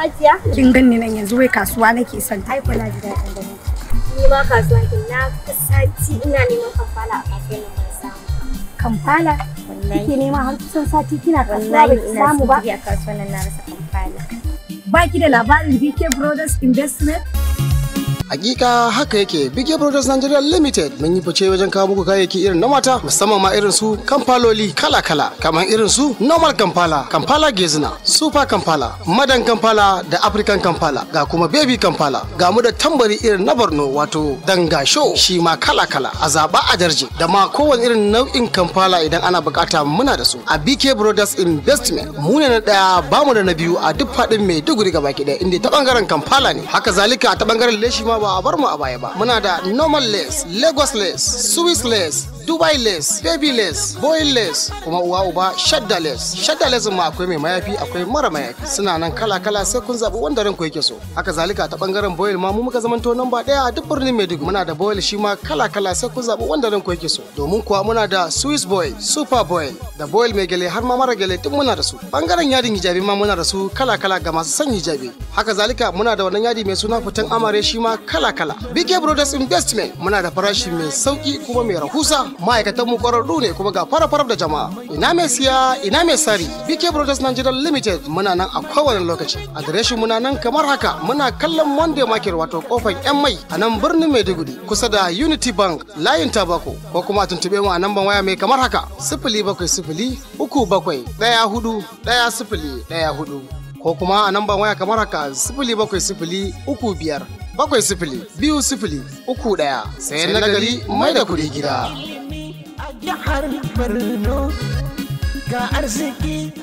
Hajiya? Kin ganni nan yanzu wai kasuwa nake son. Ai kuna ji daɗin gani. Ni ma kasuwa na sati ina neman Kampala a kasuwar nan ban samu. Kampala? Wallahi. Kike nema har kusan sati kina kasuwa ba ki samu ba? Wallahi ina a kasuwar nan na rasa Kampala. Baki da labarin BK Brothers Investment? Hakika haka yake, BK Brothers Nigeria Limited mun yi fice wajen kawo muku kayayyaki irin na mata, musamman ma irin su kamfaloli kala-kala, kamar irin su normal Kampala, Kampala Gezina, Super Kampala, Madan Kampala da African Kampala, ga kuma Baby Kampala, ga mu da tambari irin na Borno wato Dangasho shi ma kala-kala, a zaba a darje, da ma kowane irin nau'in Kampala idan ana bukata muna da su. A BK Brothers Investment mu ne na daya, bamu da na biyu a duk faɗin Maiduguri gabaki ɗaya, inda ta bangaren Kampala ne. Haka zalika ta bangaren leshi ma ba a bar mu a baya ba. Muna da normal lace, Lagos lace, Swiss lace, Dubai lace, baby lace, boil lace, kuma uwa uba shadda lace. Shadda lace ma akwai mai mayafi, akwai mara mayafi. Suna nan kala-kala sai kun zabi wanda ranku yake so. Haka zalika ta bangaren boil ma mu muka zamanto namba 1 a duk birnin Maiduguri. Muna da boil shi ma kala-kala sai kun zabi wanda ranku yake so. Domin kuwa muna da Swiss boil, Super boil, da boil mai gele har ma mara gele duk muna da su. Bangaren yadin hijabi ma muna da su kala-kala ga masu son hijabi. Haka zalika muna da wannan yadi mai suna fitan amare shi ma kala-kala. BK Brothers Investment muna da farashi mai sauki kuma mai rahusa. Ma'aikatan mu kwararru ne kuma ga fara-farar da jama'a. Ina mai siya, ina mai sari. BK Brothers Nigeria Limited muna nan a kowane lokaci. Adireshin muna nan kamar haka. Muna kallon Monday Market wato kofar yan mai a nan birnin Maiduguri kusa da Unity Bank layin Tabako, ko kuma a tuntube mu a namban waya mai kamar haka 070 37 14 1014, ko kuma a namban waya kamar haka 070 35 7-0-2-0-3-1 sai na gari mai da kuɗi gida. A jihar Borno ga arziki.